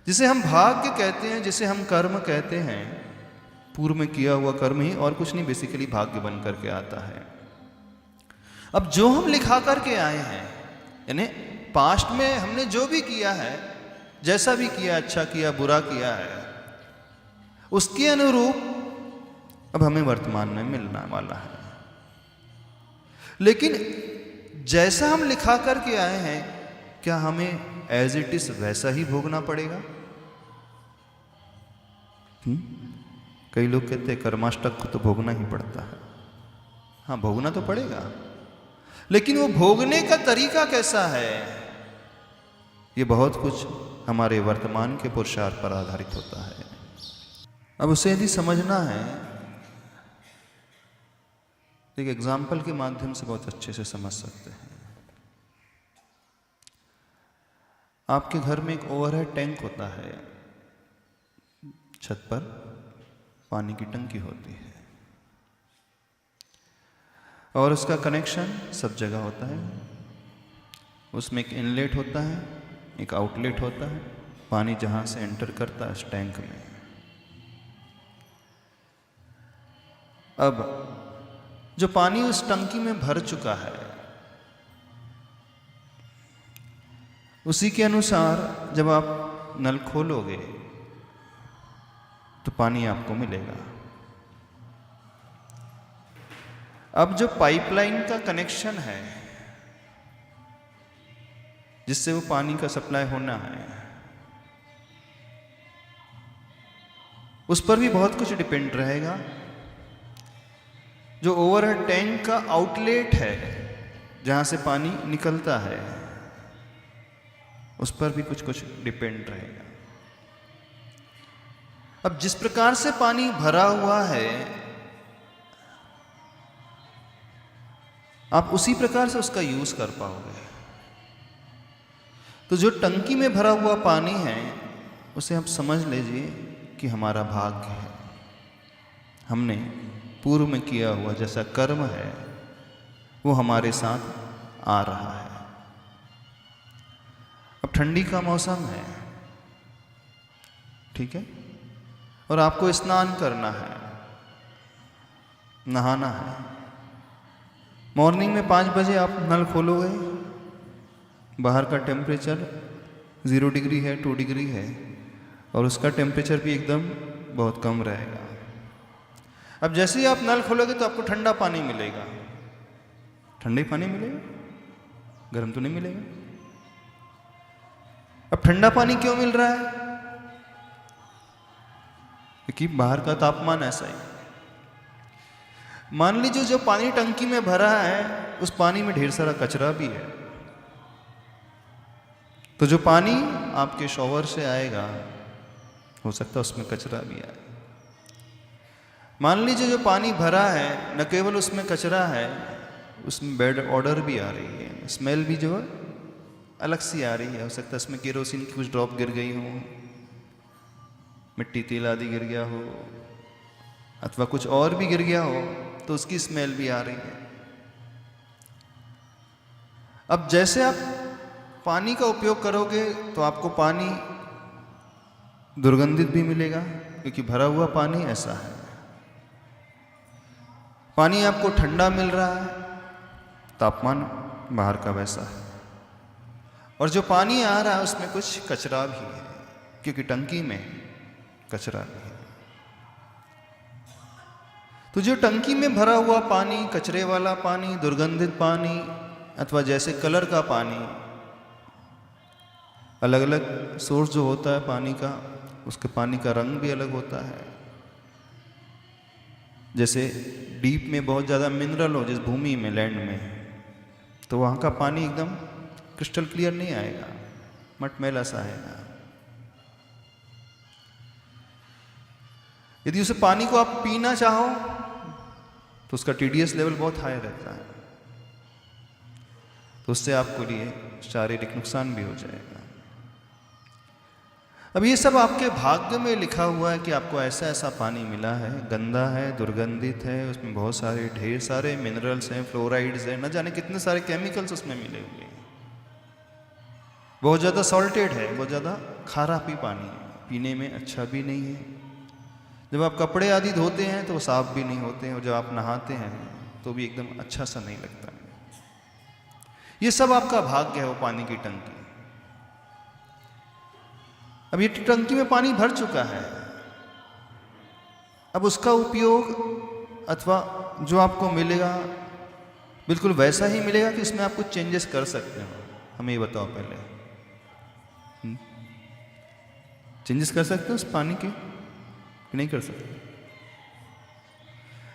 जिसे हम भाग्य कहते हैं, जिसे हम कर्म कहते हैं, पूर्व में किया हुआ कर्म ही और कुछ नहीं, बेसिकली भाग्य बन करके आता है। अब जो हम लिखा करके आए हैं, यानी पास्ट में हमने जो भी किया है, जैसा भी किया, अच्छा किया बुरा किया है, उसके अनुरूप अब हमें वर्तमान में मिलने वाला है। लेकिन जैसा हम लिखा करके आए हैं, क्या हमें एज इट इज वैसा ही भोगना पड़ेगा? कई लोग कहते हैं कर्माष्टक को तो भोगना ही पड़ता है। हाँ, भोगना तो पड़ेगा, लेकिन वो भोगने का तरीका कैसा है, ये बहुत कुछ हमारे वर्तमान के पुरुषार्थ पर आधारित होता है। अब उसे यदि समझना है, एक एग्जाम्पल के माध्यम से बहुत अच्छे से समझ सकते हैं। आपके घर में एक ओवरहेड टैंक होता है, छत पर पानी की टंकी होती है और उसका कनेक्शन सब जगह होता है। उसमें एक इनलेट होता है, एक आउटलेट होता है, पानी जहां से एंटर करता है उस टैंक में। अब जो पानी उस टंकी में भर चुका है, उसी के अनुसार जब आप नल खोलोगे तो पानी आपको मिलेगा। अब जो पाइपलाइन का कनेक्शन है जिससे वो पानी का सप्लाई होना है, उस पर भी बहुत कुछ डिपेंड रहेगा। जो ओवरहेड टैंक का आउटलेट है जहां से पानी निकलता है, उस पर भी कुछ कुछ डिपेंड रहेगा। अब जिस प्रकार से पानी भरा हुआ है, आप उसी प्रकार से उसका यूज कर पाओगे। तो जो टंकी में भरा हुआ पानी है, उसे आप समझ लीजिए कि हमारा भाग्य है। हमने पूर्व में किया हुआ जैसा कर्म है वो हमारे साथ आ रहा है। अब ठंडी का मौसम है, ठीक है, और आपको स्नान करना है, नहाना है। मॉर्निंग में 5 बजे आप नल खोलोगे, बाहर का टेम्परेचर 0 डिग्री है, 2 डिग्री है, और उसका टेम्परेचर भी एकदम बहुत कम रहेगा। अब जैसे ही आप नल खोलोगे तो आपको ठंडा पानी मिलेगा। ठंडा ही पानी मिलेगा, गर्म तो नहीं मिलेगा। अब ठंडा पानी क्यों मिल रहा है? क्योंकि बाहर का तापमान ऐसा ही। मान लीजिए जो पानी टंकी में भरा है, उस पानी में ढेर सारा कचरा भी है, तो जो पानी आपके शॉवर से आएगा, हो सकता है उसमें कचरा भी आए। मान लीजिए जो पानी भरा है, न केवल उसमें कचरा है, उसमें बैड ऑर्डर भी आ रही है, स्मेल भी जो है अलग सी आ रही है। हो सकता है उसमें केरोसिन की कुछ ड्रॉप गिर गई हो, मिट्टी तेल आदि गिर गया हो, अथवा कुछ और भी गिर गया हो, तो उसकी स्मेल भी आ रही है। अब जैसे आप पानी का उपयोग करोगे तो आपको पानी दुर्गंधित भी मिलेगा, क्योंकि भरा हुआ पानी ऐसा है। पानी आपको ठंडा मिल रहा है, तापमान बाहर का वैसा है, और जो पानी आ रहा है उसमें कुछ कचरा भी है, क्योंकि टंकी में कचरा भी है। तो जो टंकी में भरा हुआ पानी, कचरे वाला पानी, दुर्गंधित पानी, अथवा जैसे कलर का पानी, अलग अलग सोर्स जो होता है पानी का, उसके पानी का रंग भी अलग होता है। जैसे डीप में बहुत ज़्यादा मिनरल हो, जिस भूमि में, लैंड में, तो वहाँ का पानी एकदम क्रिस्टल क्लियर नहीं आएगा, मटमैला सा आएगा। यदि उस पानी को आप पीना चाहो तो उसका TDS लेवल बहुत हाई रहता है, तो उससे आपको लिए शारीरिक नुकसान भी हो जाएगा। अब ये सब आपके भाग्य में लिखा हुआ है कि आपको ऐसा ऐसा पानी मिला है, गंदा है, दुर्गंधित है, उसमें बहुत सारे ढेर सारे मिनरल्स हैं, फ्लोराइड्स हैं, न जाने कितने सारे केमिकल्स उसमें मिले हुए हैं। बहुत ज़्यादा सॉल्टेड है, बहुत ज़्यादा खारा भी पानी है, पीने में अच्छा भी नहीं है। जब आप कपड़े आदि धोते हैं तो वो साफ भी नहीं होते हैं, और जब आप नहाते हैं तो भी एकदम अच्छा सा नहीं लगता है। ये सब आपका भाग्य है, वो पानी की टंकी। अब ये टंकी में पानी भर चुका है, अब उसका उपयोग अथवा जो आपको मिलेगा बिल्कुल वैसा ही मिलेगा कि इसमें आप कुछ चेंजेस कर सकते हो? हमें ये बताओ पहले। चेंजेस कर सकते हो उस पानी के कि नहीं कर सकते?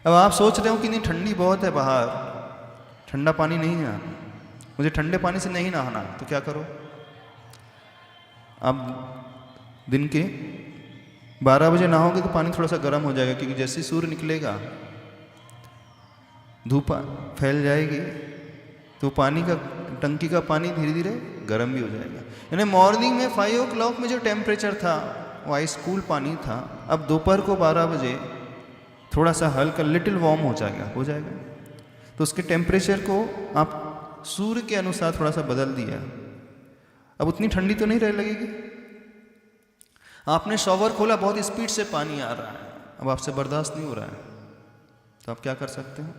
अब आप सोच रहे हो कि नहीं ठंडी बहुत है बाहर, ठंडा पानी नहीं है, मुझे ठंडे पानी से नहीं नहाना, तो क्या करो? आप दिन के 12 बजे नहाओगे तो पानी थोड़ा सा गर्म हो जाएगा, क्योंकि जैसे ही सूर्य निकलेगा धूप फैल जाएगी तो पानी का टंकी का पानी धीरे धीरे गर्म भी हो जाएगा। यानी मॉर्निंग में 5 o'clock में जो टेम्परेचर था वो आइस कूल पानी था, अब दोपहर को 12 बजे थोड़ा सा हल्का लिटिल वार्म हो जाएगा। तो उसके टेम्परेचर को आप सूर्य के अनुसार थोड़ा सा बदल दिया, अब उतनी ठंडी तो नहीं रह लगेगी। आपने शॉवर खोला, बहुत स्पीड से पानी आ रहा है, अब आपसे बर्दाश्त नहीं हो रहा है, तो आप क्या कर सकते हो?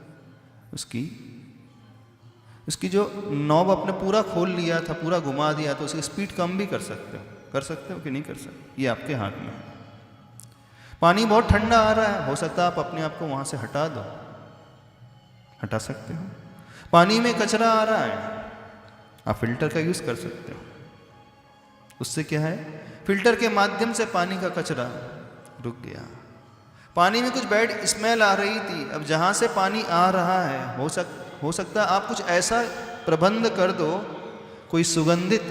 उसकी जो नॉब आपने पूरा खोल लिया था, पूरा घुमा दिया, तो उसकी स्पीड कम भी कर सकते हो कि नहीं कर सकते? ये आपके हाथ में है। पानी बहुत ठंडा आ रहा है, हो सकता है आप अपने आप को वहां से हटा दो, हटा सकते हो। पानी में कचरा आ रहा है, आप फिल्टर का यूज कर सकते हो। उससे क्या है, फिल्टर के माध्यम से पानी का कचरा रुक गया। पानी में कुछ बैड स्मेल आ रही थी, अब जहां से पानी आ रहा है हो सकता है आप कुछ ऐसा प्रबंध कर दो, कोई सुगंधित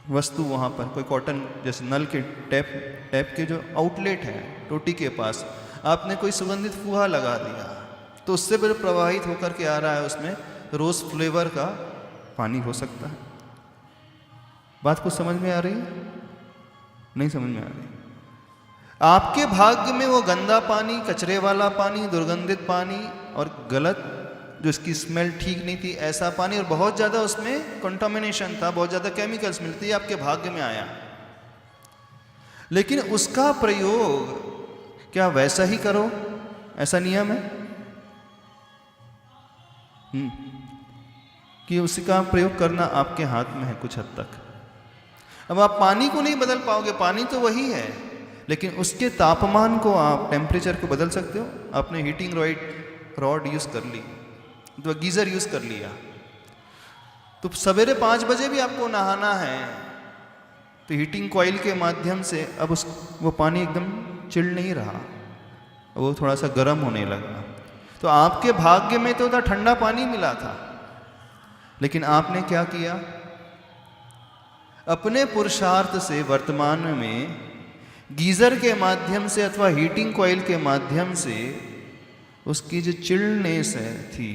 वस्तु वहां पर, कोई कॉटन, जैसे नल के टैप के जो आउटलेट है टोटी के पास, आपने कोई सुगंधित फुहा लगा दिया, तो उससे फिर प्रवाहित होकर के आ रहा है, उसमें रोज फ्लेवर का पानी हो सकता है। बात कुछ समझ में आ रही है? नहीं समझ में आ रही? आपके भाग्य में वो गंदा पानी, कचरे वाला पानी, दुर्गंधित पानी और गलत जो इसकी स्मेल ठीक नहीं थी ऐसा पानी, और बहुत ज़्यादा उसमें कंटामिनेशन था, बहुत ज़्यादा केमिकल्स मिलती है, आपके भाग्य में आया। लेकिन उसका प्रयोग क्या वैसा ही करो, ऐसा नियम है कि उसका प्रयोग करना आपके हाथ में है कुछ हद तक। अब आप पानी को नहीं बदल पाओगे, पानी तो वही है, लेकिन उसके तापमान को आप, टेम्परेचर को बदल सकते हो। आपने हीटिंग रॉड यूज़ कर ली, तो गीज़र यूज़ कर लिया, तो सवेरे 5 बजे भी आपको नहाना है, तो हीटिंग कॉइल के माध्यम से अब वो पानी एकदम चिल नहीं रहा, वो थोड़ा सा गर्म होने लगा। तो आपके भाग्य में तो ठंडा पानी मिला था, लेकिन आपने क्या किया? अपने पुरुषार्थ से वर्तमान में गीज़र के माध्यम से अथवा हीटिंग कॉइल के माध्यम से उसकी जो चिल्डनेस थी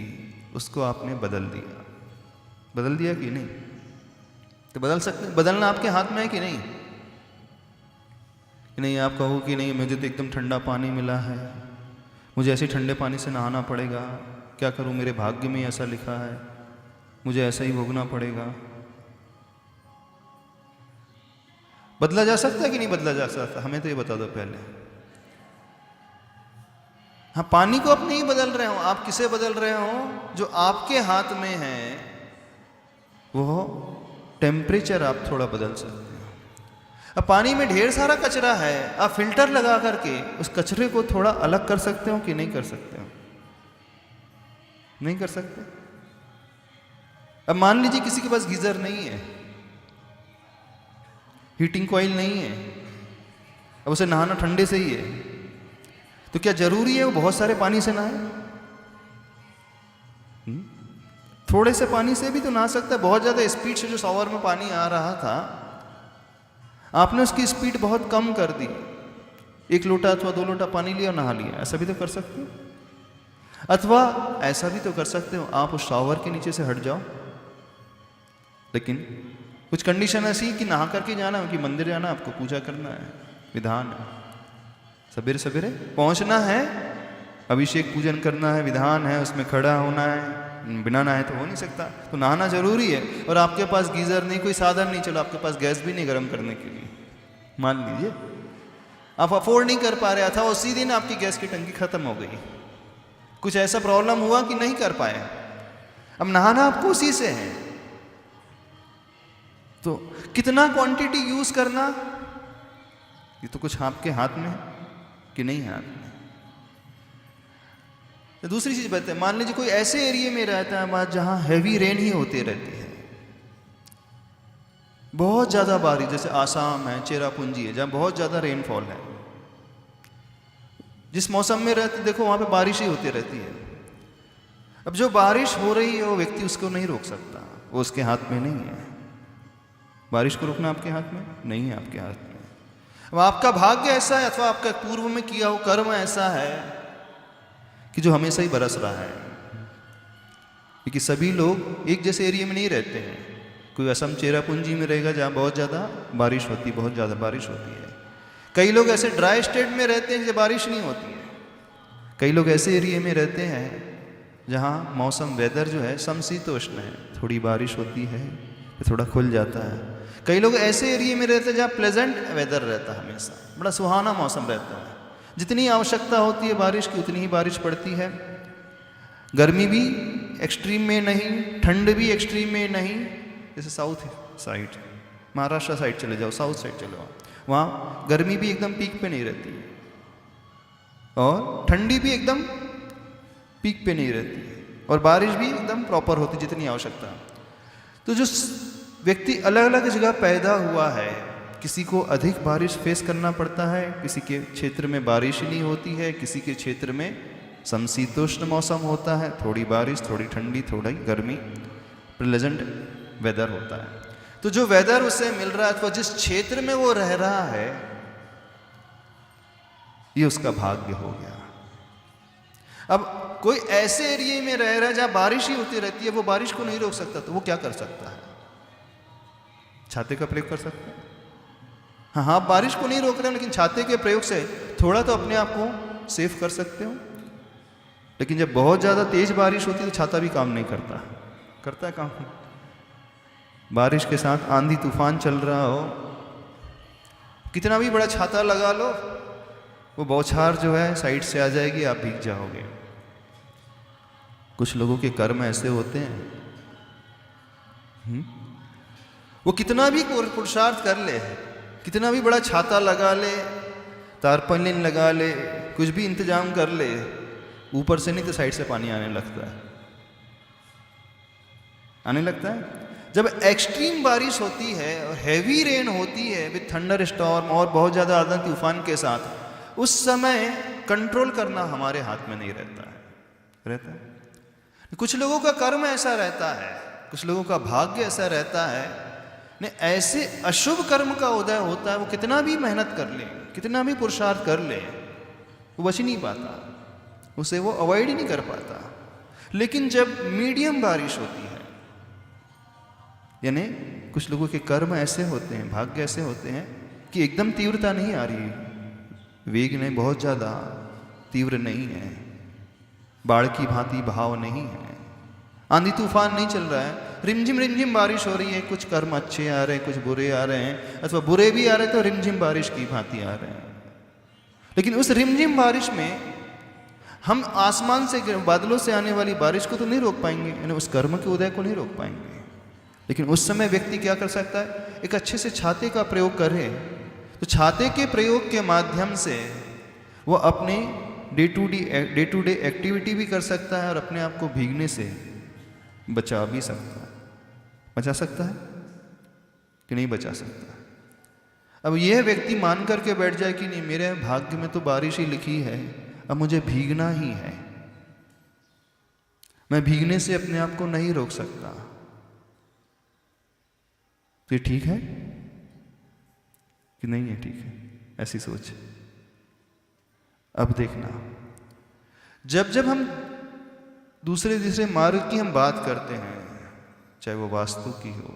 उसको आपने बदल दिया कि नहीं? तो बदलना आपके हाथ में है कि नहीं? कि नहीं आप कहो कि नहीं मुझे तो एकदम ठंडा पानी मिला है, मुझे ऐसे ठंडे पानी से नहाना पड़ेगा, क्या करूं, मेरे भाग्य में ऐसा लिखा है, मुझे ऐसा ही भोगना पड़ेगा। बदला जा सकता है कि नहीं बदला जा सकता? हमें तो ये बता दो पहले। हाँ, पानी को आप नहीं बदल रहे हो, आप किसे बदल रहे हो? जो आपके हाथ में है वो टेम्परेचर आप थोड़ा बदल सकते हो। अब पानी में ढेर सारा कचरा है, आप फिल्टर लगा करके उस कचरे को थोड़ा अलग कर सकते हो कि नहीं कर सकते हो? नहीं कर सकते। अब मान लीजिए किसी के पास गीजर नहीं है, हीटिंग कॉइल नहीं है, अब उसे नहाना ठंडे से ही है, तो क्या जरूरी है वो बहुत सारे पानी से नहाए? थोड़े से पानी से भी तो नहा सकता है। बहुत ज्यादा स्पीड से जो शॉवर में पानी आ रहा था, आपने उसकी स्पीड बहुत कम कर दी, 1 लोटा अथवा 2 लोटा पानी लिया और नहा लिया, ऐसा भी तो कर सकते हो। अथवा ऐसा भी तो कर सकते हो, आप उस शॉवर के नीचे से हट जाओ, लेकिन कुछ कंडीशन ऐसी कि नहा करके जाना, कि मंदिर जाना, आपको पूजा करना है, विधान है, सवेरे सवेरे पहुंचना है, अभिषेक पूजन करना है, विधान है, उसमें खड़ा होना है, बिना नहाए तो हो नहीं सकता, तो नहाना जरूरी है। और आपके पास गीजर नहीं, कोई साधन नहीं, चलो आपके पास गैस भी नहीं गर्म करने के लिए, मान लीजिए आप अफोर्ड नहीं कर पा रहे, अथवा उसी दिन आपकी गैस की टंकी खत्म हो गई, कुछ ऐसा प्रॉब्लम हुआ कि नहीं कर पाए, अब नहाना आपको उसी से है। तो कितना क्वांटिटी यूज करना, ये तो कुछ आपके हाथ में है कि नहीं हाथ में। तो दूसरी चीज बताते हैं, मान लीजिए कोई ऐसे एरिया में रहता है जहां हैवी रेन ही होती रहती है, बहुत ज्यादा बारिश, जैसे आसाम है, चेरापूंजी है, जहां बहुत ज्यादा रेनफॉल है, जिस मौसम में रहते देखो वहां पे बारिश ही होती रहती है। अब जो बारिश हो रही है वो व्यक्ति उसको नहीं रोक सकता, वो उसके हाथ में नहीं है। बारिश को रोकना आपके हाथ में नहीं है, आपके हाथ में। अब आपका भाग्य ऐसा है अथवा आपका पूर्व में किया हुआ कर्म ऐसा है कि जो हमेशा ही बरस रहा है, क्योंकि सभी लोग एक जैसे एरिया में नहीं रहते हैं। कोई असम चेरापूंजी में रहेगा जहाँ बहुत ज़्यादा बारिश होती, बहुत ज़्यादा बारिश होती है। कई लोग ऐसे ड्राई स्टेट में रहते हैं जहाँ बारिश नहीं होती है। कई लोग ऐसे एरिया में रहते हैं जहाँ मौसम वेदर जो है समशीतोष्ण है, थोड़ी बारिश होती है तो थोड़ा खुल जाता है। कई लोग ऐसे एरिया में रहते हैं जहाँ प्लेजेंट वेदर रहता है, हमेशा बड़ा सुहाना मौसम रहता है, जितनी आवश्यकता होती है बारिश की उतनी ही बारिश पड़ती है। गर्मी भी एक्सट्रीम में नहीं, ठंड भी एक्सट्रीम में नहीं। जैसे साउथ साइड, महाराष्ट्र साइड चले जाओ, साउथ साइड चले जाओ, वहाँ गर्मी भी एकदम पीक पे नहीं रहती है और ठंडी भी एकदम पीक पे नहीं रहती है, और बारिश भी एकदम प्रॉपर होती जितनी आवश्यकता। तो जो व्यक्ति अलग अलग जगह पैदा हुआ है, किसी को अधिक बारिश फेस करना पड़ता है, किसी के क्षेत्र में बारिश ही नहीं होती है, किसी के क्षेत्र में समशीतोष्ण मौसम होता है, थोड़ी बारिश, थोड़ी ठंडी, थोड़ी गर्मी, प्लेजेंट वेदर होता है। तो जो वेदर उसे मिल रहा है अथवा जिस क्षेत्र में वो रह रहा है, ये उसका भाग्य हो गया। अब कोई ऐसे एरिया में रह रहा है जहां बारिश ही होती रहती है, वो बारिश को नहीं रोक सकता, तो वो क्या कर सकता है? छाते का प्रयोग कर सकते हैं। हाँ, आप बारिश को नहीं रोक रहे हैं, लेकिन छाते के प्रयोग से थोड़ा तो अपने आप को सेफ कर सकते हो। लेकिन जब बहुत ज़्यादा तेज बारिश होती है तो छाता भी काम नहीं करता, करता है काम? बारिश के साथ आंधी तूफान चल रहा हो, कितना भी बड़ा छाता लगा लो, वो बौछार जो है साइड से आ जाएगी, आप भीग जाओगे। कुछ लोगों के कर्म ऐसे होते हैं, वो कितना भी पुरुषार्थ कर ले, कितना भी बड़ा छाता लगा ले, तारपलिन लगा ले, कुछ भी इंतजाम कर ले, ऊपर से नहीं तो साइड से पानी आने लगता है, आने लगता है। जब एक्सट्रीम बारिश होती है और हैवी रेन होती है विद थंडर स्टॉर्म और बहुत ज़्यादा आंधी तूफान के साथ, उस समय कंट्रोल करना हमारे हाथ में नहीं रहता है, रहता है। कुछ लोगों का कर्म ऐसा रहता है, कुछ लोगों का भाग्य ऐसा रहता है, ने ऐसे अशुभ कर्म का उदय होता है, वो कितना भी मेहनत कर ले, कितना भी पुरुषार्थ कर ले, वो बच ही नहीं पाता, उसे वो अवॉइड ही नहीं कर पाता। लेकिन जब मीडियम बारिश होती है, यानी कुछ लोगों के कर्म ऐसे होते हैं, भाग्य ऐसे होते हैं कि एकदम तीव्रता नहीं आ रही, वेग नहीं, बहुत ज़्यादा तीव्र नहीं है, बाढ़ की भांति बहाव नहीं है, आंधी तूफान नहीं चल रहा है, रिमझिम बारिश हो रही है। कुछ कर्म अच्छे आ रहे हैं, कुछ बुरे आ रहे हैं, अथवा बुरे भी आ रहे हैं तो रिमझिम बारिश की भांति आ रहे हैं। लेकिन उस रिमझिम बारिश में हम आसमान से, बादलों से आने वाली बारिश को तो नहीं रोक पाएंगे, यानी उस कर्म के उदय को नहीं रोक पाएंगे। लेकिन उस समय व्यक्ति क्या कर सकता है? एक अच्छे से छाते का प्रयोग करे, तो छाते के प्रयोग के माध्यम से वो अपने डे टू डे एक्टिविटी भी कर सकता है और अपने आप को भीगने से बचा भी सकता है। बचा सकता है कि नहीं बचा सकता? अब यह व्यक्ति मान करके बैठ जाए कि नहीं, मेरे भाग्य में तो बारिश ही लिखी है, अब मुझे भीगना ही है, मैं भीगने से अपने आप को नहीं रोक सकता, तो ये ठीक है कि नहीं है? ठीक है, ऐसी सोच। अब देखना, जब जब हम दूसरे मार्ग की हम बात करते हैं, चाहे वो वास्तु की हो,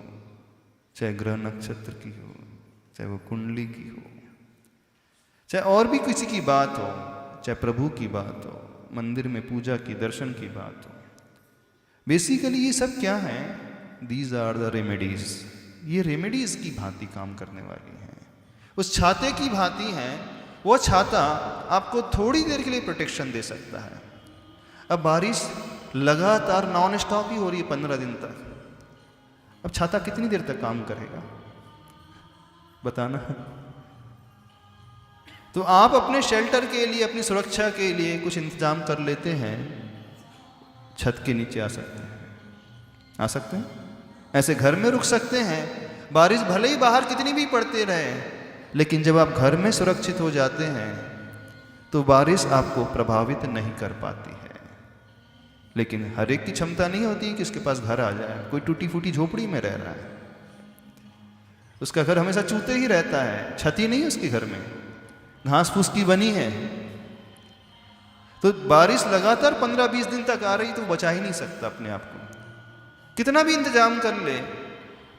चाहे ग्रह नक्षत्र की हो, चाहे वो कुंडली की हो, चाहे और भी किसी की बात हो, चाहे प्रभु की बात हो, मंदिर में पूजा की, दर्शन की बात हो, बेसिकली ये सब क्या है? These are the remedies. ये रेमेडीज की भांति काम करने वाली हैं, उस छाते की भांति हैं। वो छाता आपको थोड़ी देर के लिए प्रोटेक्शन दे सकता है। अब बारिश लगातार नॉन स्टॉप ही हो रही है 15 दिन तक, अब छाता कितनी देर तक काम करेगा बताना। तो आप अपने शेल्टर के लिए, अपनी सुरक्षा के लिए कुछ इंतजाम कर लेते हैं। छत के नीचे आ सकते हैं, ऐसे घर में रुक सकते हैं। बारिश भले ही बाहर कितनी भी पड़ते रहे, लेकिन जब आप घर में सुरक्षित हो जाते हैं तो बारिश आपको प्रभावित नहीं कर पाती है। लेकिन हर एक की क्षमता नहीं होती कि उसके पास घर आ जाए। कोई टूटी फूटी झोपड़ी में रह रहा है, उसका घर हमेशा चूते ही रहता है, छत ही नहीं है उसके घर में, घास फूस की बनी है। तो बारिश लगातार 15-20 दिन तक आ रही तो बचा ही नहीं सकता अपने आप को। कितना भी इंतजाम कर ले,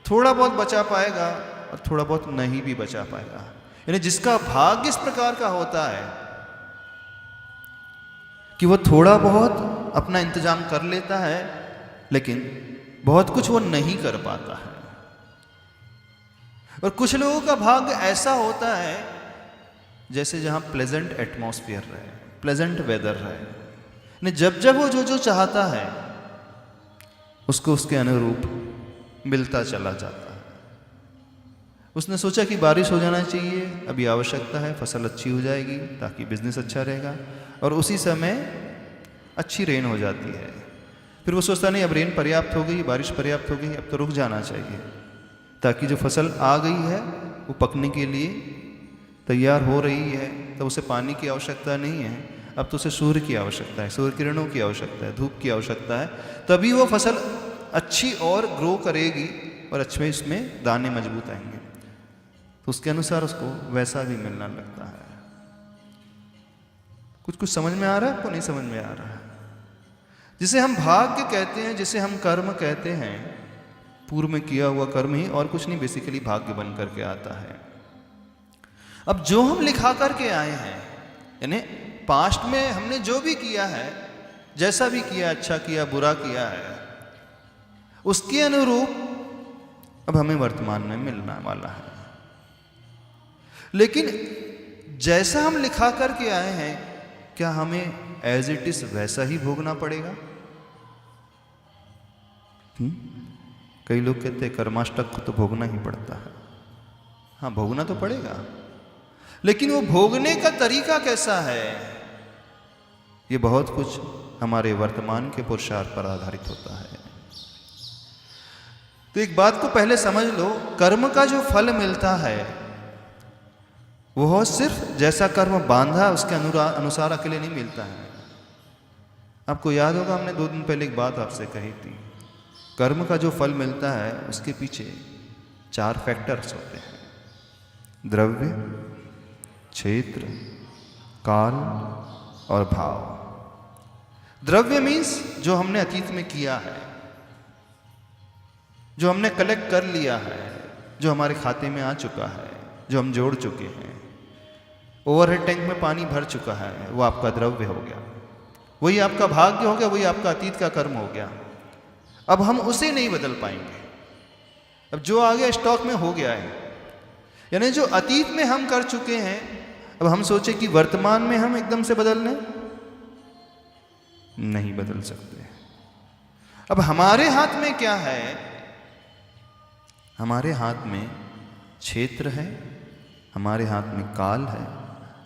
थोड़ा बहुत बचा पाएगा और थोड़ा बहुत नहीं भी बचा पाएगा। यानी जिसका भाग्य इस प्रकार का होता है कि वो थोड़ा बहुत अपना इंतजाम कर लेता है, लेकिन बहुत कुछ वो नहीं कर पाता है। और कुछ लोगों का भाग्य ऐसा होता है जैसे जहां प्लेजेंट एटमॉस्फेयर रहे, प्लेजेंट वेदर रहे, जब जब वो जो चाहता है उसको उसके अनुरूप मिलता चला जाता है। उसने सोचा कि बारिश हो जाना चाहिए, अभी आवश्यकता है, फसल अच्छी हो जाएगी ताकि बिजनेस अच्छा रहेगा, और उसी समय अच्छी रेन हो जाती है। फिर वो सोचता नहीं अब रेन पर्याप्त हो गई, बारिश पर्याप्त हो गई, अब तो रुक जाना चाहिए ताकि जो फसल आ गई है वो पकने के लिए तैयार हो रही है, तो उसे पानी की आवश्यकता नहीं है, अब तो उसे सूर्य की आवश्यकता है, सूर्य किरणों की आवश्यकता है, धूप की आवश्यकता है, तभी वो फसल अच्छी और ग्रो करेगी और अच्छे इसमें दाने मजबूत आएंगे। तो उसके अनुसार उसको वैसा भी मिलना लगता है। कुछ समझ में आ रहा है आपको? नहीं समझ में आ रहा है? जिसे हम भाग्य कहते हैं, जिसे हम कर्म कहते हैं, पूर्व में किया हुआ कर्म ही और कुछ नहीं, बेसिकली भाग्य बन करके आता है। अब जो हम लिखा करके आए हैं, यानी पास्ट में हमने जो भी किया है, जैसा भी किया, अच्छा किया, बुरा किया है, उसके अनुरूप अब हमें वर्तमान में मिलना वाला है। लेकिन जैसा हम लिखा करके आए हैं, क्या हमें एज इट इज वैसा ही भोगना पड़ेगा? कई लोग कहते हैं कर्माष्टक को तो भोगना ही पड़ता है। हाँ, भोगना तो पड़ेगा, लेकिन वो भोगने का तरीका कैसा है, ये बहुत कुछ हमारे वर्तमान के पुरुषार्थ पर आधारित होता है। तो एक बात को पहले समझ लो, कर्म का जो फल मिलता है वह सिर्फ जैसा कर्म बांधा उसके अनुसार अकेले नहीं मिलता है। आपको याद होगा हमने 2 दिन पहले एक बात आपसे कही थी, कर्म का जो फल मिलता है उसके पीछे 4 फैक्टर्स होते हैं: द्रव्य, क्षेत्र, काल और भाव। द्रव्य मीन्स जो हमने अतीत में किया है, जो हमने कलेक्ट कर लिया है, जो हमारे खाते में आ चुका है, जो हम जोड़ चुके हैं। ओवरहेड टैंक में पानी भर चुका है, वो आपका द्रव्य हो गया, वही आपका भाग्य हो गया, वही आपका अतीत का कर्म हो गया। अब हम उसे नहीं बदल पाएंगे। अब जो आ गया स्टॉक में हो गया है, यानी जो अतीत में हम कर चुके हैं, अब हम सोचे कि वर्तमान में हम एकदम से बदल लें, नहीं बदल सकते। अब हमारे हाथ में क्या है? हमारे हाथ में क्षेत्र है, हमारे हाथ में काल है,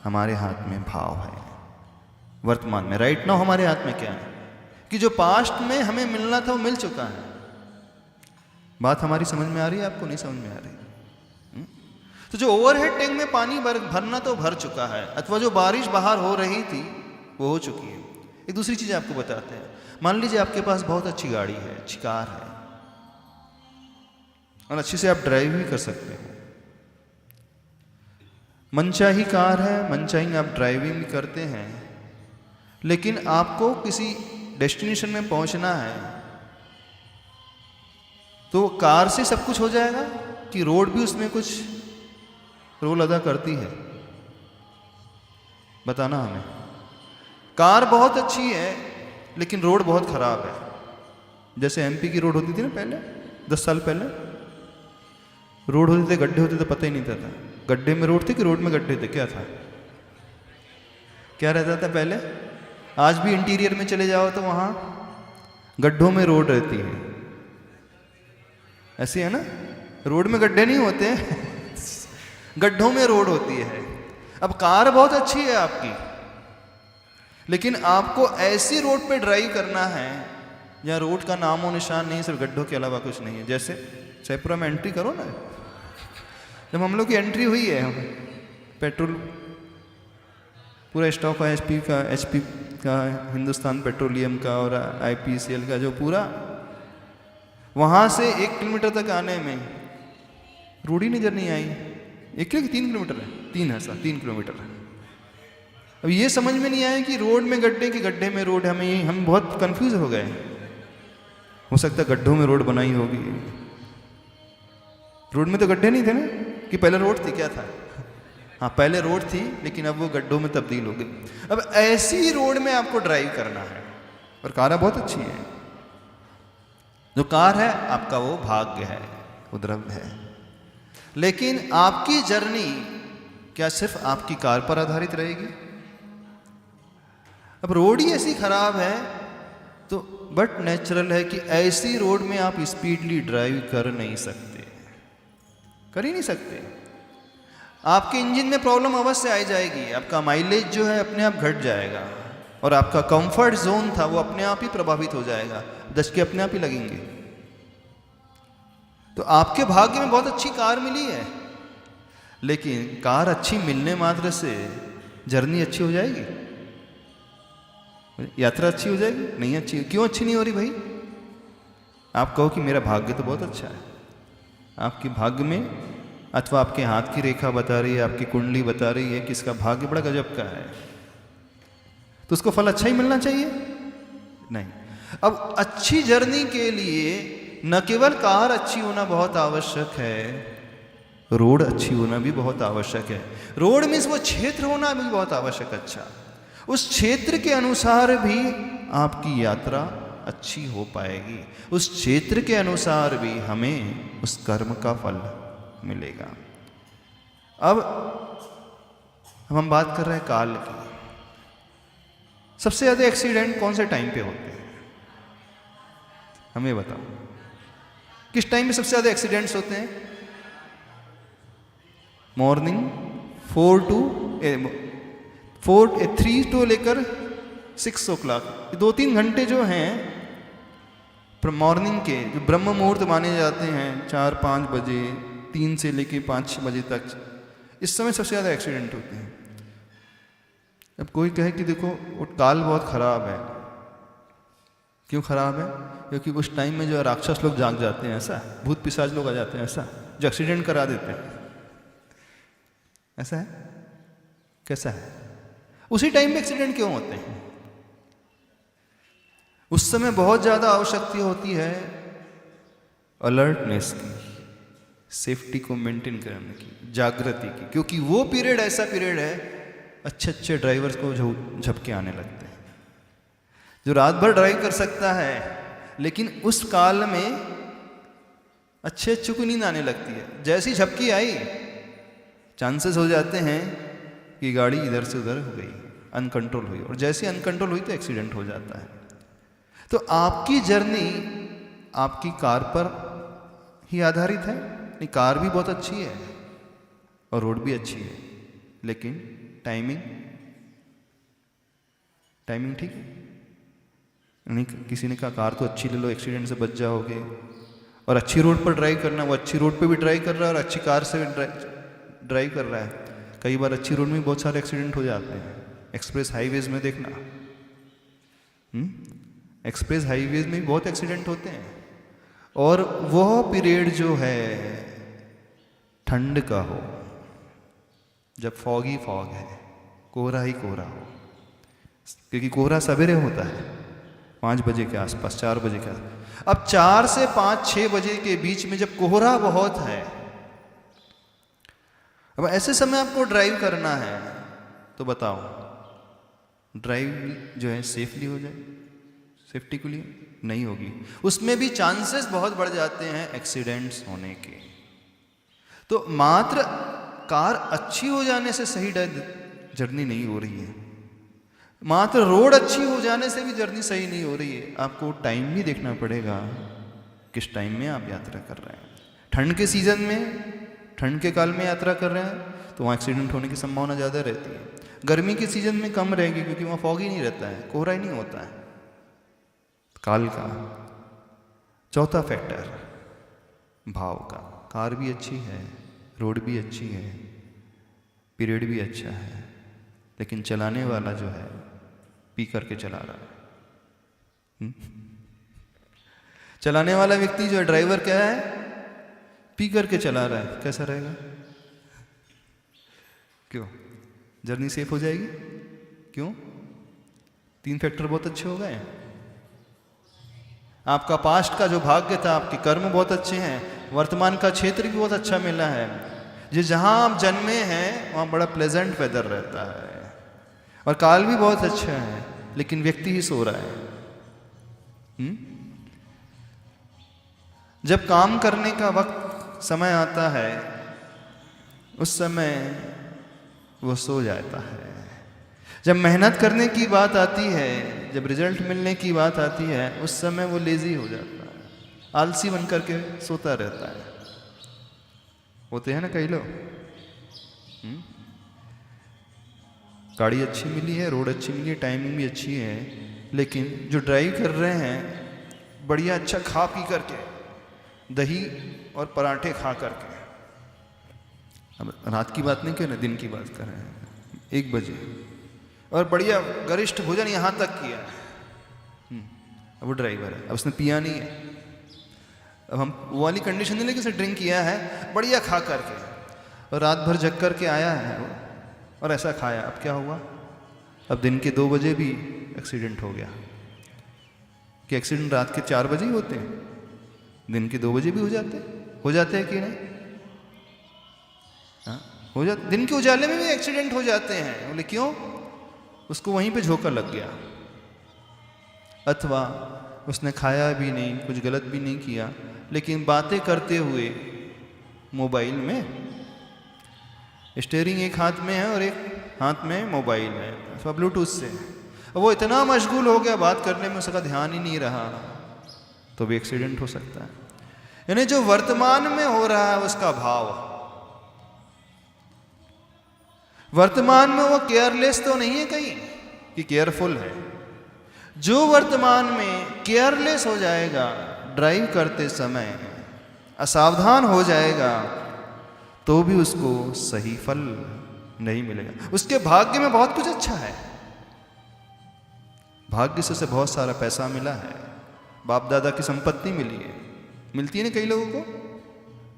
हमारे हाथ में भाव है। वर्तमान में राइट नाउ हमारे हाथ में क्या है कि जो पास्ट में हमें मिलना था वो मिल चुका है। बात हमारी समझ में आ रही है आपको? नहीं समझ में आ रही? तो जो ओवरहेड टैंक में पानी भरना तो भर चुका है, अथवा जो बारिश बाहर हो रही थी वो हो चुकी है। एक दूसरी चीज आपको बताते हैं। मान लीजिए आपके पास बहुत अच्छी गाड़ी है, अच्छी कार है, और अच्छी से आप ड्राइव भी कर सकते हो। मनचाही कार है, मनचाही आप ड्राइविंग भी करते हैं, लेकिन आपको किसी डेस्टिनेशन में पहुंचना है, तो कार से सब कुछ हो जाएगा कि रोड भी उसमें कुछ रोल अदा करती है? बताना हमें। कार बहुत अच्छी है लेकिन रोड बहुत खराब है, जैसे एमपी की रोड होती थी ना पहले, 10 साल पहले रोड होते थे, गड्ढे होते थे, पता ही नहीं था गड्ढे में रोड थे कि रोड में गड्ढे थे, क्या था, क्या रहता था पहले। आज भी इंटीरियर में चले जाओ तो वहाँ गड्ढों में रोड रहती है, ऐसी है ना, रोड में गड्ढे नहीं होते गड्ढों में रोड होती है। अब कार बहुत अच्छी है आपकी, लेकिन आपको ऐसी रोड पे ड्राइव करना है जहाँ रोड का नामो निशान नहीं, सिर्फ गड्ढों के अलावा कुछ नहीं है। जैसे जयपुरा में एंट्री करो ना, जब हम लोग की एंट्री हुई है, हम पेट्रोल पूरा स्टॉक है एचपी का, हिंदुस्तान पेट्रोलियम का और आईपीसीएल का, जो पूरा वहाँ से 1 किलोमीटर तक आने में रोड ही नजर नहीं आई। 1 किलो 3 किलोमीटर है, 3 किलोमीटर है। अब ये समझ में नहीं आया कि रोड में गड्ढे के गड्ढे में रोड, हम बहुत कंफ्यूज हो गए। हो सकता है गड्ढों में रोड बनाई होगी, रोड में तो गड्ढे नहीं थे ना, कि पहले रोड थी, क्या था, हाँ पहले रोड थी लेकिन अब वो गड्ढों में तब्दील हो गई। अब ऐसी रोड में आपको ड्राइव करना है, और कार बहुत अच्छी है। जो कार है आपका वो भाग्य है, उद्रव है, लेकिन आपकी जर्नी क्या सिर्फ आपकी कार पर आधारित रहेगी। अब रोड ही ऐसी खराब है तो बट नेचुरल है कि ऐसी रोड में आप स्पीडली ड्राइव कर नहीं सकते, कर ही नहीं सकते। आपके इंजन में प्रॉब्लम अवश्य आ जाएगी, आपका माइलेज जो है अपने आप घट जाएगा, और आपका कंफर्ट जोन था वो अपने आप ही प्रभावित हो जाएगा, दशके अपने आप ही लगेंगे। तो आपके भाग्य में बहुत अच्छी कार मिली है, लेकिन कार अच्छी मिलने मात्र से जर्नी अच्छी हो जाएगी, यात्रा अच्छी हो जाएगी? नहीं अच्छी। क्यों अच्छी नहीं हो रही भाई? आप कहो कि मेरा भाग्य तो बहुत अच्छा है, आपके भाग्य में अथवा आपके हाथ की रेखा बता रही है, आपकी कुंडली बता रही है कि इसका भाग्य बड़ा गजब का है, तो उसको फल अच्छा ही मिलना चाहिए? नहीं। अब अच्छी जर्नी के लिए न केवल कार अच्छी होना बहुत आवश्यक है, रोड अच्छी होना भी बहुत आवश्यक है। रोड मीन्स वो क्षेत्र होना भी बहुत आवश्यक। अच्छा, उस क्षेत्र के अनुसार भी आपकी यात्रा अच्छी हो पाएगी, उस क्षेत्र के अनुसार भी हमें उस कर्म का फल मिलेगा। अब हम बात कर रहे हैं काल की। सबसे ज्यादा एक्सीडेंट कौन से टाइम पे होते हैं? हमें बताओ, किस टाइम में सबसे ज्यादा एक्सीडेंट्स होते हैं? मॉर्निंग 3 to लेकर 6 o'clock, 2-3 घंटे जो हैं मॉर्निंग के, जो ब्रह्म मुहूर्त माने जाते हैं, 4-5 बजे, 3 से लेके 5-6 बजे तक, इस समय सबसे ज़्यादा एक्सीडेंट होते हैं। अब कोई कहे कि देखो वो काल बहुत ख़राब है, क्यों ख़राब है? क्योंकि उस टाइम में जो राक्षस लोग जाग जाते हैं, ऐसा भूत पिशाच लोग आ जाते हैं, ऐसा जो एक्सीडेंट करा देते हैं, ऐसा है? कैसा है? उसी टाइम में एक्सीडेंट क्यों होते हैं? उस समय बहुत ज़्यादा आवश्यकता होती है अलर्टनेस की, सेफ्टी को मेंटेन करने की, जागृति की, क्योंकि वो पीरियड ऐसा पीरियड है अच्छे अच्छे ड्राइवर्स को झपके आने लगते हैं। जो रात भर ड्राइव कर सकता है, लेकिन उस काल में अच्छे अच्छे को नींद आने लगती है। जैसी झपकी आई, चांसेस हो जाते हैं कि गाड़ी इधर से उधर हो गई, अनकंट्रोल हुई, और जैसे अनकंट्रोल हुई तो एक्सीडेंट हो जाता है। तो आपकी जर्नी आपकी कार पर ही आधारित है। नहीं, कार भी बहुत अच्छी है और रोड भी अच्छी है, लेकिन टाइमिंग ठीक है? नहीं, किसी ने कहा कार तो अच्छी ले लो, एक्सीडेंट से बच जाओगे, और अच्छी रोड पर ड्राइव करना, वो अच्छी रोड पे भी ड्राइव कर रहा है और अच्छी कार से ड्राइव कर रहा है। कई बार अच्छी रोड में बहुत सारे एक्सीडेंट हो जाते हैं। एक्सप्रेस हाईवेज में देखना, एक्सप्रेस हाईवेज में भी बहुत एक्सीडेंट होते हैं। और वह पीरियड जो है ठंड का हो, जब फॉग है, कोहरा ही कोहरा हो, क्योंकि कोहरा सवेरे होता है 5 बजे के आसपास, 4 बजे के आसपास। अब 4 से 5-6 बजे के बीच में जब कोहरा बहुत है, अब ऐसे समय आपको ड्राइव करना है, तो बताओ ड्राइव जो है सेफली हो जाए, सेफ्टी के लिए नहीं होगी, उसमें भी चांसेस बहुत बढ़ जाते हैं एक्सीडेंट्स होने के। तो मात्र कार अच्छी हो जाने से सही जर्नी नहीं हो रही है, मात्र रोड अच्छी हो जाने से भी जर्नी सही नहीं हो रही है। आपको टाइम भी देखना पड़ेगा, किस टाइम में आप यात्रा कर रहे हैं। ठंड के सीजन में, ठंड के काल में यात्रा कर रहे हैं तो वहाँ एक्सीडेंट होने की संभावना ज़्यादा रहती है। गर्मी के सीजन में कम रहेगी क्योंकि वहाँ फॉग ही नहीं रहता है, कोहरा ही नहीं होता है। काल का चौथा फैक्टर भाव का, कार भी अच्छी है, रोड भी अच्छी है, पीरियड भी अच्छा है, लेकिन चलाने वाला जो है पी करके चला रहा है। चलाने वाला व्यक्ति जो है, ड्राइवर क्या है, पी करके चला रहा है, कैसा रहेगा? क्यों? जर्नी सेफ हो जाएगी? क्यों? 3 फैक्टर बहुत अच्छे हो गए। आपका पास्ट का जो भाग्य था, आपके कर्म बहुत अच्छे हैं, वर्तमान का क्षेत्र भी बहुत अच्छा मिला है। जिस जहां आप जन्मे हैं वहां बड़ा प्लेजेंट वेदर रहता है और काल भी बहुत अच्छा है, लेकिन व्यक्ति ही सो रहा है। जब काम करने का वक्त समय आता है, उस समय वो सो जाता है। जब मेहनत करने की बात आती है, जब रिजल्ट मिलने की बात आती है, उस समय वो लेजी हो जाता है, आलसी बन करके सोता रहता है। होते हैं ना कई लोग। गाड़ी अच्छी मिली है, रोड अच्छी मिली है, टाइमिंग भी अच्छी है, लेकिन जो ड्राइव कर रहे हैं बढ़िया अच्छा खा पी करके, दही और पराठे खा करके, अब रात की बात नहीं कर रहे, दिन की बात कर रहे हैं, 1 बजे, और बढ़िया गरिष्ठ भोजन यहाँ तक किया है। अब वो ड्राइवर है, अब उसने पिया नहीं है। अब हम वो वाली कंडीशन नहीं लेकिन उसे ड्रिंक किया है बढ़िया खा करके, और रात भर जग करके आया है वो, और ऐसा खाया। अब क्या हुआ? अब दिन के 2 बजे भी एक्सीडेंट हो गया। कि एक्सीडेंट रात के 4 बजे ही होते हैं, दिन के 2 बजे भी हो जाते हैं कि नहीं? हाँ, हो जाते। दिन के उजाले में भी एक्सीडेंट हो जाते हैं। बोले क्यों? उसको वहीं पे झोंका लग गया, अथवा उसने खाया भी नहीं, कुछ गलत भी नहीं किया, लेकिन बातें करते हुए मोबाइल में, स्टीयरिंग एक हाथ में है और एक हाथ में मोबाइल है, अथवा ब्लूटूथ से, वो इतना मशगूल हो गया बात करने में, उसका ध्यान ही नहीं रहा, तो भी एक्सीडेंट हो सकता है। यानी जो वर्तमान में हो रहा है उसका भाव, वर्तमान में वो केयरलेस तो नहीं है कहीं कि केयरफुल है। जो वर्तमान में केयरलेस हो जाएगा, ड्राइव करते समय असावधान हो जाएगा, तो भी उसको सही फल नहीं मिलेगा। उसके भाग्य में बहुत कुछ अच्छा है, भाग्य से उसे बहुत सारा पैसा मिला है, बाप दादा की संपत्ति मिली है, मिलती है ना कई लोगों को।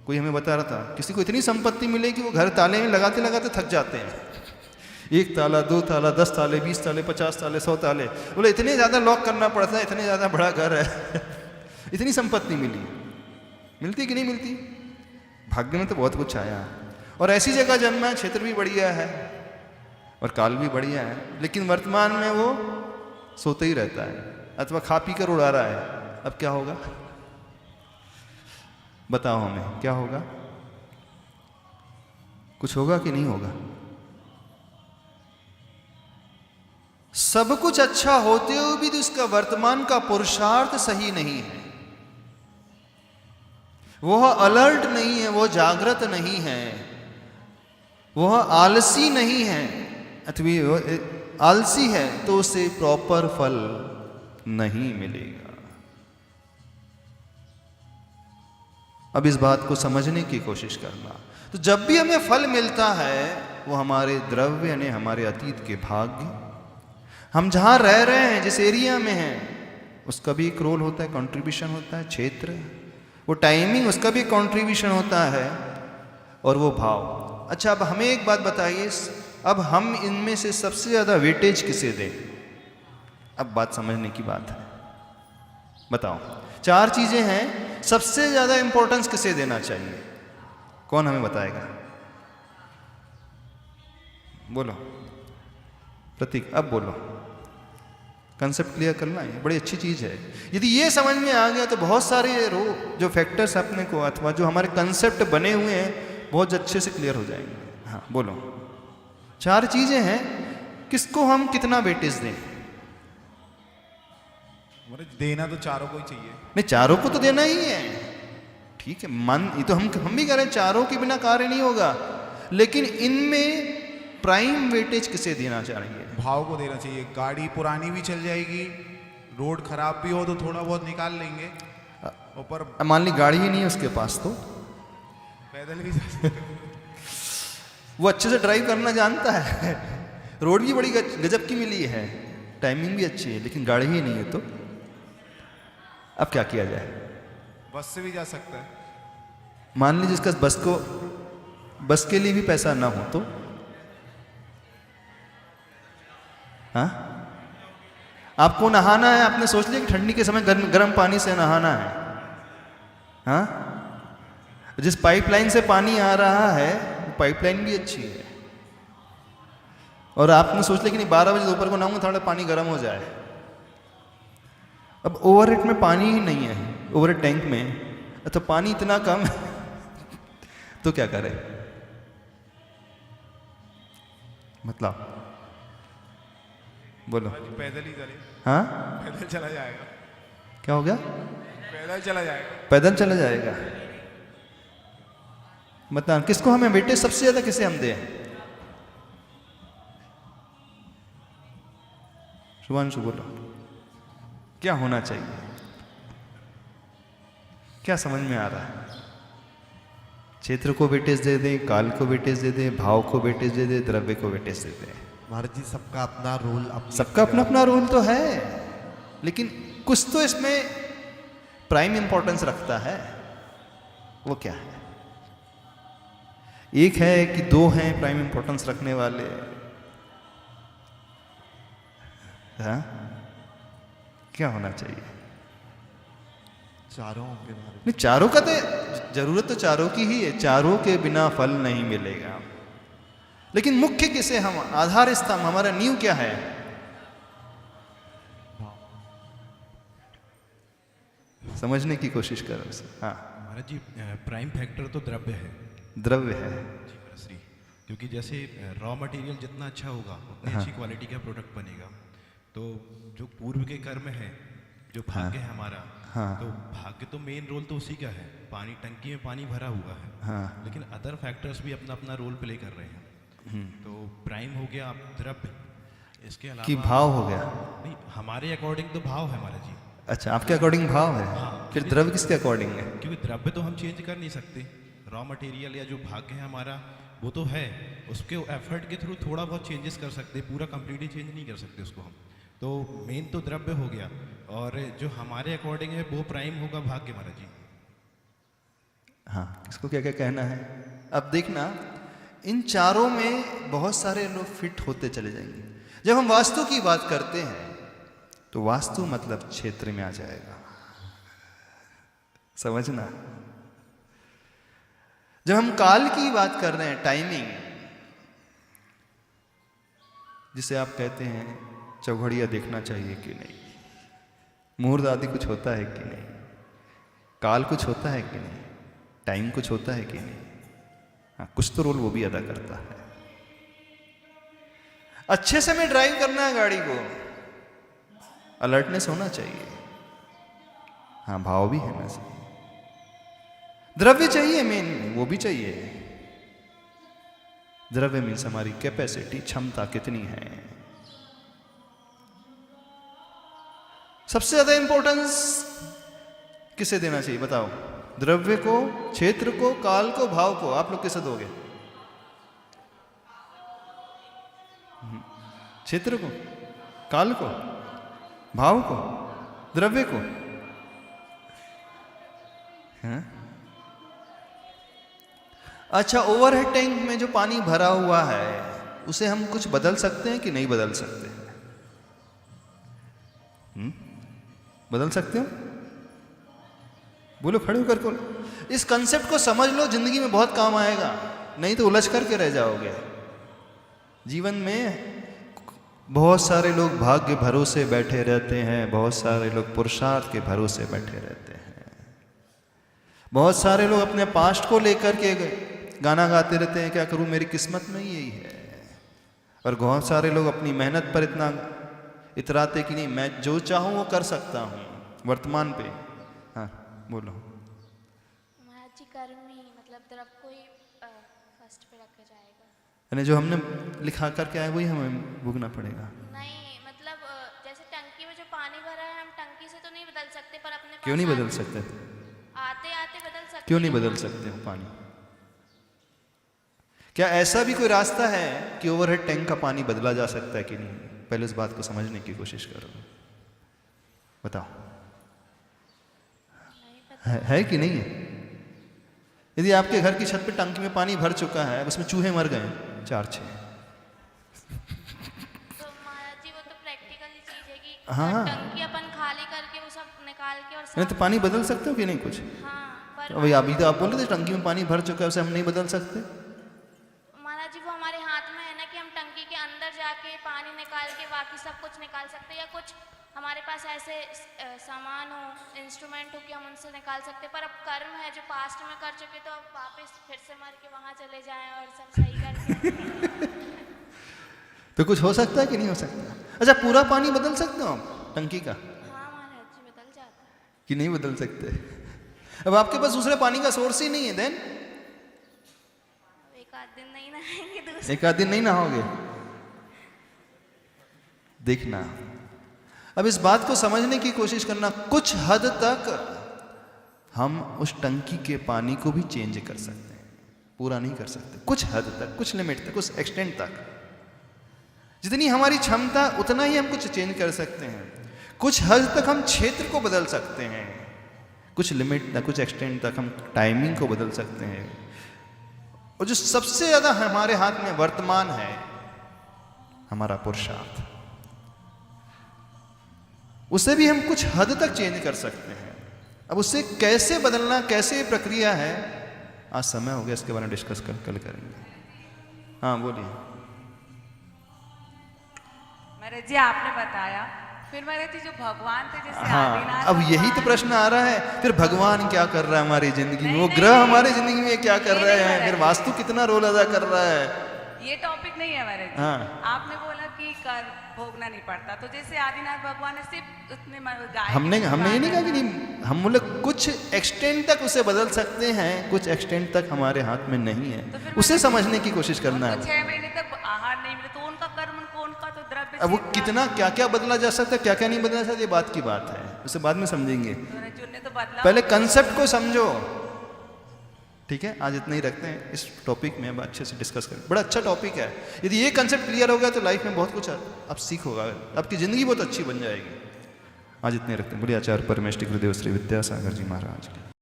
कोई हमें बता रहा था, किसी को इतनी संपत्ति मिले कि वो घर ताले में लगाते लगाते थक जाते हैं। 1 ताला, 2 ताला, 10 ताले, 20 ताले, 50 ताले, 100 ताले, बोले इतने ज़्यादा लॉक करना पड़ता है, इतने ज़्यादा बड़ा घर है। इतनी संपत्ति मिली, मिलती कि नहीं मिलती? भाग्य में तो बहुत कुछ आया, और ऐसी जगह जन्मा है, क्षेत्र भी बढ़िया है और काल भी बढ़िया है, लेकिन वर्तमान में वो सोते ही रहता है अथवा खा पी कर उड़ा रहा है। अब क्या होगा? बताओ हमें, क्या होगा? कुछ होगा कि नहीं होगा? सब कुछ अच्छा होते हुए भी तो उसका वर्तमान का पुरुषार्थ सही नहीं है, वह अलर्ट नहीं है, वो जागृत नहीं है, वह आलसी नहीं है, अथवा आलसी है तो उसे प्रॉपर फल नहीं मिलेगा। अब इस बात को समझने की कोशिश करना। तो जब भी हमें फल मिलता है वो हमारे द्रव्य यानी हमारे अतीत के भाग्य, हम जहाँ रह रहे हैं, जिस एरिया में हैं, उसका भी एक रोल होता है, कंट्रीब्यूशन होता है, क्षेत्र, वो टाइमिंग, उसका भी कंट्रीब्यूशन होता है, और वो भाव। अच्छा, अब हमें एक बात बताइए, अब हम इनमें से सबसे ज़्यादा वेटेज किसे दें? अब बात समझने की बात है, बताओ। 4 चीज़ें हैं, सबसे ज़्यादा इंपॉर्टेंस किसे देना चाहिए? कौन हमें बताएगा? बोलो प्रतीक, अब बोलो, कंसेप्ट क्लियर करना है, बड़ी अच्छी चीज़ है। यदि ये समझ में आ गया तो बहुत सारे जो फैक्टर्स अपने को अथवा जो हमारे कंसेप्ट बने हुए हैं बहुत अच्छे से क्लियर हो जाएंगे। हाँ बोलो। 4 चीज़ें हैं, किसको हम कितना वेटेज दें? देना तो चारों को ही चाहिए। नहीं, चारों को तो देना ही है, ठीक है। ये तो हम भी कह रहे हैं चारों के बिना कार्य नहीं होगा, लेकिन इनमें प्राइम वेटेज किसे देना चाहिए? भाव को देना चाहिए। गाड़ी पुरानी भी चल जाएगी, रोड खराब भी हो तो थोड़ा बहुत निकाल लेंगे। ऊपर मान ली गाड़ी ही नहीं है उसके पास, तो पैदल भी जा सकते। वो अच्छे से ड्राइव करना जानता है, रोड भी बड़ी गजब की मिली है, टाइमिंग भी अच्छी है, लेकिन गाड़ी ही नहीं है, तो अब क्या किया जाए? बस से भी जा सकता है। मान लीजिए जिसका बस के लिए भी पैसा ना हो तो? हाँ, आपको नहाना है, आपने सोच लिया कि ठंडी के समय गर्म पानी से नहाना है। हाँ, जिस पाइपलाइन से पानी आ रहा है वो पाइपलाइन भी अच्छी है, और आपने सोच लिया कि नहीं 12 बजे दोपहर को नहाऊंगा थोड़ा पानी गर्म हो जाए। अब ओवरहेड में पानी ही नहीं है, ओवरहेड टैंक में तो पानी इतना कम है तो क्या करें? मतलब बोलो। पैदल ही चले। हाँ, पैदल चला जाएगा। क्या हो गया? पैदल चला जाएगा। पैदल चला जाएगा। मतलब किसको हमें वेटेज सबसे ज्यादा किसे हम दें? शुभांशु बोलो, क्या होना चाहिए? क्या समझ में आ रहा है? क्षेत्र को वेटेज दे दें, काल को वेटेज दे दें, भाव को वेटेज दे दें, द्रव्य को वेटेज दे दें? महाराज जी सबका अपना रोल, सबका अपना अपना रोल तो है, लेकिन कुछ तो इसमें प्राइम इंपॉर्टेंस रखता है। वो क्या है? एक है कि 2 हैं प्राइम इंपॉर्टेंस रखने वाले? हाँ, क्या होना चाहिए? चारों होंगे महाराज। नहीं, चारों का तो जरूरत तो चारों की ही है, चारों के बिना फल नहीं मिलेगा। लेकिन मुख्य किसे हम, आधार स्तंभ, हमारा नींव क्या है? समझने की कोशिश करो उसे। हाँ महाराज जी, प्राइम फैक्टर तो द्रव्य है। द्रव्य है जी श्री, क्योंकि जैसे रॉ मटेरियल जितना अच्छा होगा उतनी अच्छी क्वालिटी का प्रोडक्ट बनेगा। तो जो पूर्व के कर्म है, जो भाग्य है हमारा, तो भाग्य तो मेन रोल तो उसी का है, पानी टंकी में पानी भरा हुआ है। लेकिन अदर फैक्टर्स भी अपना अपना रोल प्ले कर रहे हैं। तो प्राइम हो गया द्रव्य, इसके अलावा कि भाव हो गया? नहीं, हमारे अकॉर्डिंग तो भाव है महाराज जी। अच्छा, आपके अकॉर्डिंग भाव है? फिर द्रव्य किसके अकॉर्डिंग है? क्योंकि द्रव्य तो हम चेंज कर नहीं सकते, रॉ मटेरियल या जो भाग्य है हमारा वो तो है, उसके एफर्ट के थ्रू थोड़ा बहुत चेंजेस कर सकते, पूरा कंप्लीटली चेंज नहीं कर सकते उसको हम। तो मेन तो द्रव्य हो गया, और जो हमारे अकॉर्डिंग है वो प्राइम होगा भाग्य महाराज जी। हाँ, इसको क्या क्या कहना है? अब देखना, इन चारों में बहुत सारे लोग फिट होते चले जाएंगे। जब हम वास्तु की बात करते हैं तो वास्तु मतलब क्षेत्र में आ जाएगा, समझना। जब हम काल की बात कर रहे हैं, टाइमिंग, जिसे आप कहते हैं चौघड़िया देखना चाहिए कि नहीं, मुहूर्त आदि कुछ होता है कि नहीं, काल कुछ होता है कि नहीं, टाइम कुछ होता है कि नहीं? हाँ, कुछ तो रोल वो भी अदा करता है। अच्छे से में ड्राइव करना है गाड़ी को, अलर्टनेस होना चाहिए। हाँ, भाव भी है ना सही। द्रव्य चाहिए मेन, वो भी चाहिए। द्रव्य मीन्स हमारी कैपेसिटी, क्षमता कितनी है। सबसे ज्यादा इंपॉर्टेंस किसे देना चाहिए बताओ? द्रव्य को, क्षेत्र को, काल को, भाव को? आप लोग किसे दोगे? क्षेत्र को, काल को, भाव को, द्रव्य को? हाँ? अच्छा, ओवरहेड टैंक में जो पानी भरा हुआ है उसे हम कुछ बदल सकते हैं कि नहीं बदल सकते? बदल सकते हो? बोलो, खड़े होकर को। इस कंसेप्ट को समझ लो, जिंदगी में बहुत काम आएगा, नहीं तो उलझ करके रह जाओगे। जीवन में बहुत सारे लोग भाग्य भरोसे बैठे रहते हैं, बहुत सारे लोग पुरुषार्थ के भरोसे बैठे रहते हैं। बहुत सारे लोग अपने पास्ट को लेकर के गाना गाते रहते हैं, क्या करूं मेरी किस्मत में यही है। और बहुत सारे लोग अपनी मेहनत पर इतना इतराते कि नहीं मैं जो चाहूं वो कर सकता हूं वर्तमान पे। हाँ बोलो। महाराज जी कर्म ही मतलब द्रव को ही फर्स्ट पे रखा जाएगा। यानी जो हमने लिखा करके आए वही हमें भोगना पड़ेगा। नहीं मतलब जैसे टंकी में जो पानी भरा है हम टंकी से तो नहीं बदल सकते, पर अपने क्यों नहीं बदल सकते? आते आते बदल सकते। क्यों नहीं बदल सकते हो पानी? क्या ऐसा भी कोई रास्ता है कि ओवरहेड टैंक का पानी बदला जा सकता है कि नहीं? पहले इस बात को समझने की कोशिश करो, बताओ। है कि नहीं है? यदि आपके घर की छत पे टंकी में पानी भर चुका है, उसमें चूहे मर गए 4-6, तो महाराज जी वो तो प्रैक्टिकल चीज है कि हाँ। टंकी अपन खाली करके वो सब निकाल के और नहीं तो पानी बदल सकते हो कि नहीं कुछ? हाँ पर भाई अभी तो आप बोल रहे थे टंकी में पानी भर चुका है, उसे हम नहीं बदल सकते। महाराज जी वो हमारे हाथ में है ना कि हम टंकी के अंदर जाके पानी निकाल के बाकी सब कुछ निकाल सकते हैं, या कुछ हमारे पास ऐसे सामान हो, इंस्ट्रूमेंट हो कि हम उनसे निकाल सकते हैं। पर अब कर्म है जो पास्ट में कर चुके, तो अब वापस फिर से मर के वहां चले जाएं और सब सही करके तो कुछ हो सकता है कि नहीं हो सकता? अच्छा पूरा पानी बदल सकते हो आप टंकी का? हाँ महाराज जी बदल जाता है। कि नहीं बदल सकते? अब आपके पास दूसरे पानी का सोर्स ही नहीं है, देन एक आध दिन नहीं नहाएंगे, दूसरे एक आध दिन नहीं नहाओगे। देखना, अब इस बात को समझने की कोशिश करना, कुछ हद तक हम उस टंकी के पानी को भी चेंज कर सकते हैं, पूरा नहीं कर सकते। कुछ हद तक, कुछ लिमिट तक, कुछ एक्सटेंट तक, जितनी हमारी क्षमता उतना ही हम कुछ चेंज कर सकते हैं। कुछ हद तक हम क्षेत्र को बदल सकते हैं, कुछ लिमिट तक, कुछ एक्सटेंट तक हम टाइमिंग को बदल सकते हैं। और जो सबसे ज्यादा हमारे हाथ में वर्तमान है, हमारा पुरुषार्थ, उसे भी हम कुछ हद तक चेंज कर सकते हैं। अब उसे कैसे बदलना, कैसे प्रक्रिया है, आज समय हो गया इसके बारे में डिस्कस कल करेंगे। हाँ बोलिए। महाराज जी आपने बताया, फिर महाराज जी जो भगवान थे जैसे हाँ आदिनाथ अब यही तो भगवान- प्रश्न आ रहा है, फिर भगवान क्या कर रहा है हमारी जिंदगी में, नहीं, वो नहीं, ग्रह नहीं, हमारी जिंदगी में क्या कर नहीं, रहे नहीं, हैं, फिर महाराज वास्तु कितना रोल अदा कर रहा है। ये टॉपिक नहीं है महाराज जी। हाँ। आपने बोला कि कर भोगना नहीं पड़ता, तो जैसे आदिनाथ भगवान ने सिर्फ उतने गाय हमने ये नहीं कहा कि नहीं, हम लोग कुछ एक्सटेंट तक उसे बदल सकते हैं, कुछ एक्सटेंट तक हमारे हाथ में नहीं है, तो फिर उसे समझने की कोशिश करना है। 6 महीने तक आहार नहीं मिले तो उनका कर्म, उनका तो द्रव्य अब वो से था। कितना क्या क्या बदला जा सकता है, क्या क्या नहीं बदला सकता, ये बात की बात है, उसे बाद में समझेंगे। महाराज जी, उनने तो बदला। पहले कंसेप्ट को समझो, ठीक है? आज इतना ही रखते हैं इस टॉपिक में, अब अच्छे से डिस्कस करें। बड़ा अच्छा टॉपिक है, यदि ये कंसेप्ट क्लियर हो गया तो लाइफ में बहुत कुछ आप सीखोगा, आपकी जिंदगी बहुत अच्छी बन जाएगी। आज इतने रखते हैं। बोलिए आचार्य परमेष्टि गुरुदेव श्री विद्यासागर जी महाराज की।